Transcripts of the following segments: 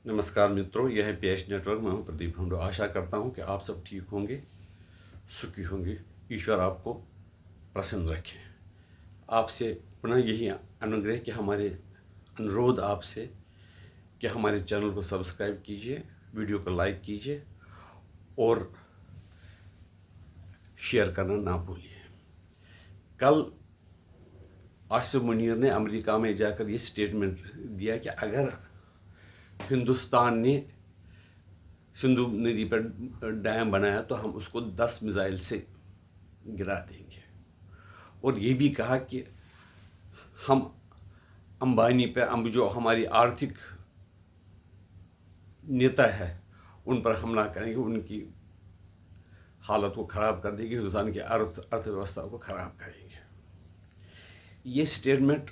नमस्कार मित्रों, यह है PH नेटवर्क। मैं हूं प्रदीप ढूंढो। आशा करता हूं कि आप सब ठीक होंगे, सुखी होंगे। ईश्वर आपको प्रसन्न रखें। आपसे पुनः यही अनुग्रह कि हमारे अनुरोध आपसे कि हमारे चैनल को सब्सक्राइब कीजिए, वीडियो को लाइक कीजिए और शेयर करना ना भूलिए। कल आसिफ मुनीर ने अमेरिका में जाकर ये स्टेटमेंट दिया कि अगर हिंदुस्तान ने सिंधु नदी पर डैम बनाया तो हम उसको 10 मिसाइल से गिरा देंगे। और ये भी कहा कि हम अंबानी पे जो हमारी आर्थिक नेता है उन पर हमला करेंगे, उनकी हालत को ख़राब कर देंगे, हिंदुस्तान की अर्थव्यवस्था को ख़राब करेंगे। ये स्टेटमेंट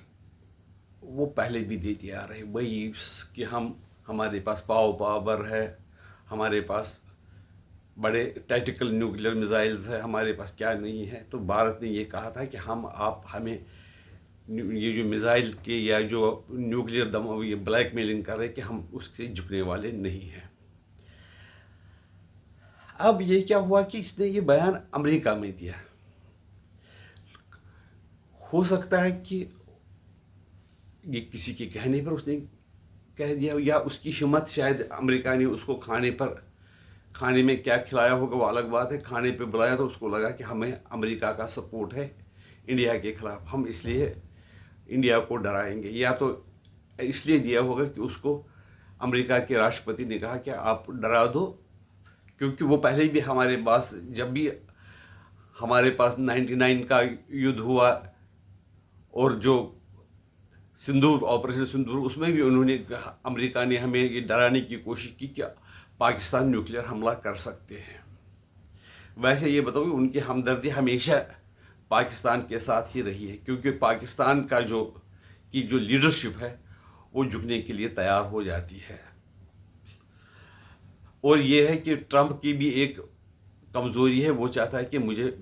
वो पहले भी देते आ रहे, वही कि हमारे पास पावर है, हमारे पास बड़े टैक्टिकल न्यूक्लियर मिसाइल्स है, हमारे पास क्या नहीं है। तो भारत ने ये कहा था कि आप हमें ये जो मिसाइल के या जो न्यूक्लियर दम ये ब्लैकमेलिंग कर रहे कि हम उससे झुकने वाले नहीं हैं। अब ये क्या हुआ कि इसने ये बयान अमेरिका में दिया। हो सकता है कि ये किसी के कहने पर उसने कह दिया, या उसकी हिम्मत, शायद अमेरिका ने उसको खाने में क्या खिलाया होगा वो अलग बात है। खाने पे बुलाया तो उसको लगा कि हमें अमेरिका का सपोर्ट है इंडिया के ख़िलाफ़, हम इसलिए इंडिया को डराएंगे। या तो इसलिए दिया होगा कि उसको अमेरिका के राष्ट्रपति ने कहा कि आप डरा दो, क्योंकि वो पहले भी हमारे पास, जब भी हमारे पास 99 का युद्ध हुआ और जो ऑपरेशन सिंदूर, उसमें भी अमेरिका ने हमें ये डराने की कोशिश की कि पाकिस्तान न्यूक्लियर हमला कर सकते हैं। वैसे ये बताओ कि उनकी हमदर्दी हमेशा पाकिस्तान के साथ ही रही है, क्योंकि पाकिस्तान का जो लीडरशिप है वो झुकने के लिए तैयार हो जाती है। और ये है कि ट्रंप की भी एक कमज़ोरी है, वो चाहता है कि मुझे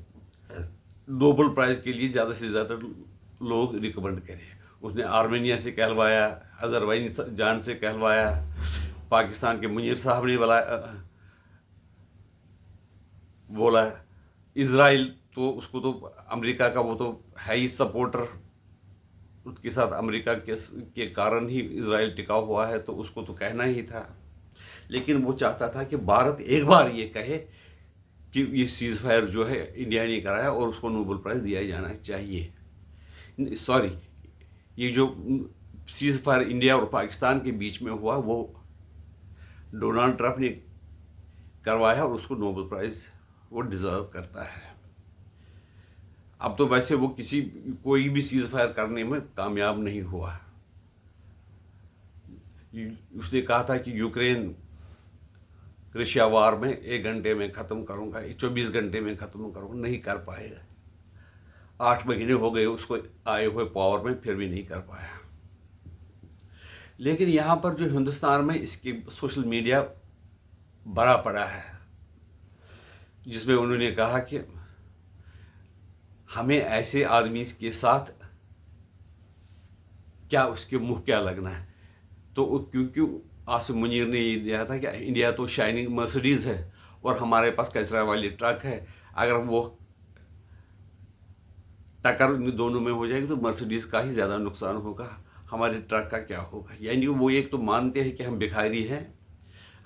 नोबेल प्राइज़ के लिए ज़्यादा से ज़्यादा लोग रिकमेंड करें। उसने आर्मेनिया से कहलवाया, अज़रबैजान से कहलवाया, पाकिस्तान के मुनीर साहब ने बोला, इज़राइल तो उसको तो अमेरिका का वो तो है ही सपोर्टर, उसके साथ अमेरिका के कारण ही इज़राइल टिका हुआ है, तो उसको तो कहना ही था। लेकिन वो चाहता था कि भारत एक बार ये कहे कि ये सीज़ फायर जो है इंडिया ने कराया और उसको नोबेल प्राइज़ दिया जाना चाहिए। सॉरी, ये जो सीज़ फायर इंडिया और पाकिस्तान के बीच में हुआ वो डोनाल्ड ट्रंप ने करवाया और उसको नोबेल प्राइज़ वो डिज़र्व करता है। अब तो वैसे वो कोई भी सीज़ फायर करने में कामयाब नहीं हुआ। उसने कहा था कि यूक्रेन रशिया वार में 1 घंटे में ख़त्म करूँगा, 24 घंटे में ख़त्म करूँगा, नहीं कर पाएगा। 8 महीने हो गए उसको आए हुए पावर में, फिर भी नहीं कर पाया। लेकिन यहाँ पर जो हिंदुस्तान में इसकी सोशल मीडिया भरा पड़ा है, जिसमें उन्होंने कहा कि हमें ऐसे आदमी के साथ क्या, उसके मुंह क्या लगना है। तो क्योंकि आसिफ मुनीर ने ये दिया था कि इंडिया तो शाइनिंग मर्सिडीज़ है और हमारे पास कचरा वाली ट्रक है, अगर वो टक्कर दोनों में हो जाएगी तो मर्सिडीज़ का ही ज़्यादा नुकसान होगा, हमारे ट्रक का क्या होगा। यानी वो एक तो मानते हैं कि हम भिखारी हैं,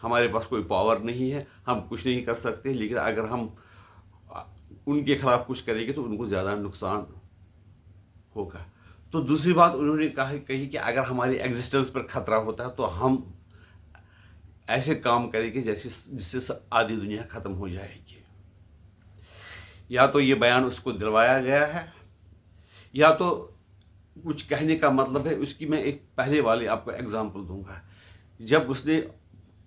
हमारे पास कोई पावर नहीं है, हम कुछ नहीं कर सकते, लेकिन अगर हम उनके खिलाफ कुछ करेंगे तो उनको ज़्यादा नुकसान होगा। तो दूसरी बात उन्होंने कही कि अगर हमारी एग्जिस्टेंस पर खतरा होता है तो हम ऐसे काम करेंगे जिससे आधी दुनिया ख़त्म हो जाएगी। या तो ये बयान उसको दिलवाया गया है, या तो कुछ कहने का मतलब है। उसकी मैं एक पहले वाली आपको एग्जांपल दूंगा। जब उसने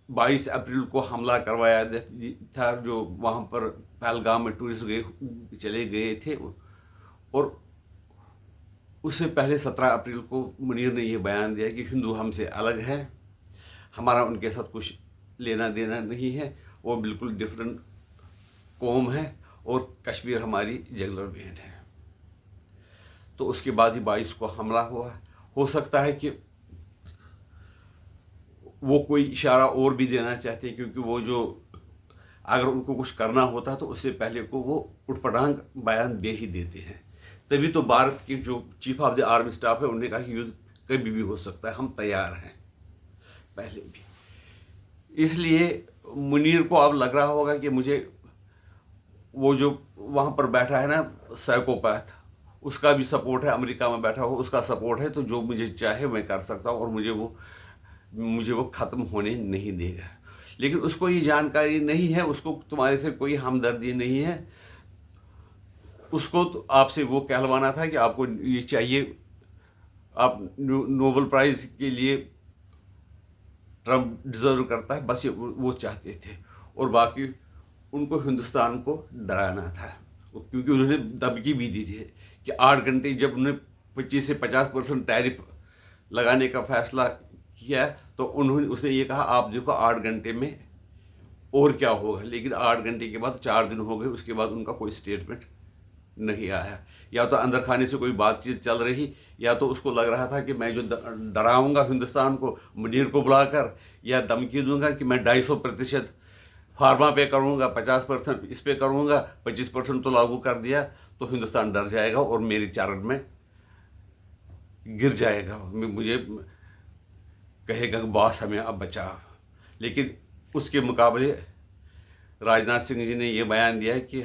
22 अप्रैल को हमला करवाया था, जो वहाँ पर पहलगाम में टूरिस्ट चले गए थे, और उससे पहले 17 अप्रैल को मुनीर ने यह बयान दिया कि हिंदू हमसे अलग है, हमारा उनके साथ कुछ लेना देना नहीं है, वो बिल्कुल डिफरेंट कौम है और कश्मीर हमारी जगलर बहन है। तो उसके बाद ही 22 को हमला हुआ। हो सकता है कि وہ کوئی اشارہ اور بھی دینا چاہتے ہیں، کیونکہ وہ جو اگر ان کو کچھ کرنا ہوتا ہے تو اس سے پہلے کو وہ اٹھ پٹانگ بیان دے ہی دیتے ہیں. تبھی تو بھارت کے جو chief of the army staff ہے انہوں نے کہا کہ یدھ کبھی بھی ہو سکتا ہے، ہم تیار ہیں پہلے بھی. اس لیے منیر کو اب لگ رہا ہوگا کہ مجھے وہ جو وہاں پر بیٹھا ہے نا سائیکوپیتھ، اس کا بھی سپورٹ ہے، امریکہ میں بیٹھا ہو اس کا سپورٹ ہے، تو جو مجھے چاہے میں کر سکتا ہوں اور مجھے وہ ختم ہونے نہیں دے گا. لیکن اس کو یہ جانکاری نہیں ہے، اس کو تمہارے سے کوئی ہمدردی نہیں ہے. اس کو تو آپ سے وہ کہلوانا تھا کہ آپ کو یہ چاہیے، آپ نوبل پرائز کے لیے ٹرمپ ڈیزرو کرتا ہے، بس وہ چاہتے تھے. اور باقی ان کو ہندوستان کو ڈرانا تھا، کیونکہ انہوں نے دھمکی بھی دی تھی کہ 8 گھنٹے جب انہوں نے 25 سے 50% ٹیرف لگانے کا فیصلہ کیا تو اس نے یہ کہا آپ دیکھو 8 گھنٹے میں اور کیا ہوگا. لیکن 8 گھنٹے کے بعد 4 دن ہو گئے، اس کے بعد ان کا کوئی اسٹیٹمنٹ نہیں آیا. یا تو اندر خانے سے کوئی بات چیت چل رہی، یا تو اس کو لگ رہا تھا کہ میں جو ڈراؤں گا ہندوستان کو منیر کو بلا کر، یا دھمکی دوں گا کہ میں 250% فارما پہ کروں گا، 50% اس پہ کروں گا، 25% تو لاگو کر دیا تو ہندوستان ڈر جائے گا اور میری چرن میں گر جائے گا، مجھے کہے گا باس ہمیں اب بچا. لیکن اس کے مقابلے راجناتھ سنگھ جی نے یہ بیان دیا کہ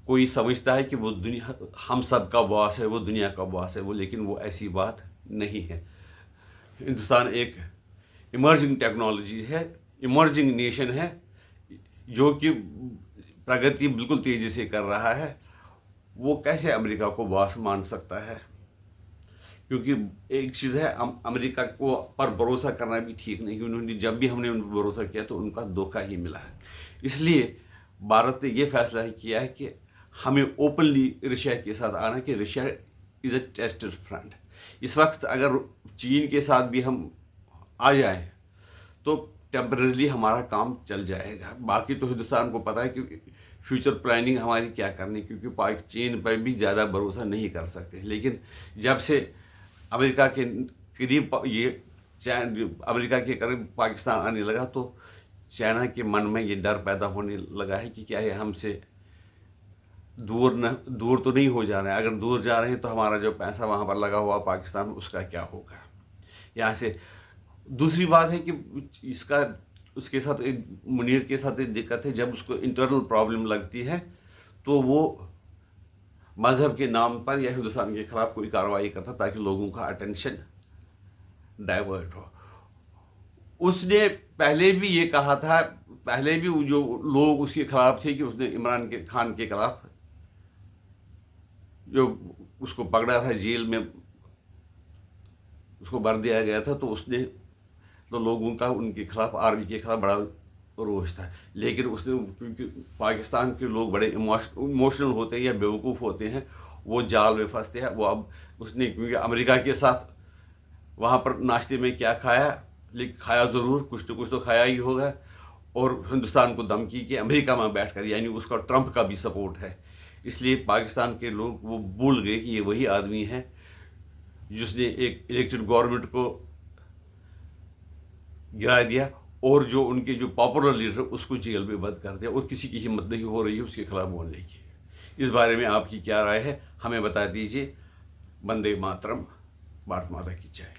کوئی سمجھتا ہے کہ وہ دنیا ہم سب کا باس ہے، وہ دنیا کا باس ہے، لیکن وہ ایسی بات نہیں ہے. ہندوستان ایک ایمرجنگ ٹیکنالوجی ہے، ایمرجنگ نیشن ہے، جو کہ پرگتی بالکل تیزی سے کر رہا ہے. وہ کیسے امریکہ کو باس مان سکتا ہے؟ کیونکہ ایک چیز ہے، امریکہ کو پر بھروسہ کرنا بھی ٹھیک نہیں، انہوں نے جب بھی ہم نے ان پر بھروسہ کیا تو ان کا دھوکہ ہی ملا ہے. اس لیے بھارت نے یہ فیصلہ کیا ہے کہ ہمیں اوپنلی رشیا کے ساتھ آنا، کہ Russia is a tested friend. اس وقت اگر چین کے ساتھ بھی ہم آ جائیں تو ٹیمپرریلی ہمارا کام چل جائے گا. باقی تو ہندوستان کو پتہ ہے کہ فیوچر پلاننگ ہماری کیا کرنی، کیونکہ چین پر بھی زیادہ بھروسہ نہیں کر سکتے. لیکن جب سے امریکہ کے قریب امریکہ کے قریب پاکستان آنے لگا تو چائنا کے من میں یہ ڈر پیدا ہونے لگا ہے کہ کیا یہ ہم سے دور تو نہیں ہو جا رہے ہیں. اگر دور جا رہے ہیں تو ہمارا جو پیسہ وہاں پر لگا ہوا پاکستان میں اس کا کیا ہوگا. یہاں سے دوسری بات ہے کہ اس کے ساتھ منیر کے ساتھ ایک دقت ہے، جب اس کو انٹرنل پرابلم لگتی ہے تو وہ مذہب کے نام پر یا ہندوستان کے خلاف کوئی کارروائی کرتا تاکہ لوگوں کا اٹینشن ڈائیورٹ ہو. اس نے پہلے بھی یہ کہا تھا، پہلے بھی جو لوگ اس کے خلاف تھے، کہ اس نے عمران خان کے خلاف جو اس کو پکڑا تھا جیل میں، اس کو بھر دیا گیا تھا، تو لوگوں کا ان کے خلاف، آرمی کے خلاف بڑا روش تھا. لیکن اس نے، کیونکہ پاکستان کے لوگ بڑے ایموشنل ہوتے ہیں یا بیوقوف ہوتے ہیں، وہ جال میں پھنستے ہیں. وہ اب اس نے، کیونکہ امریکہ کے ساتھ وہاں پر ناشتے میں کیا کھایا، لیکن کھایا ضرور، کچھ تو کھایا ہی ہوگا، اور ہندوستان کو دھمکی کہ امریکہ میں بیٹھ کر، یعنی اس کا ٹرمپ کا بھی سپورٹ ہے. اس لیے پاکستان کے لوگ وہ بھول گئے کہ یہ وہی آدمی ہے جس نے ایک الیکٹڈ گورنمنٹ کو گرا دیا، اور جو ان کے جو پاپولر لیڈر اس کو جیل میں بند کر دیا، اور کسی کی ہمت نہیں ہو رہی ہے اس کے خلاف بولنے کی. اس بارے میں آپ کی کیا رائے ہے؟ ہمیں بتا دیجیے. وندے ماترم. بھارت ماتا کی جائے.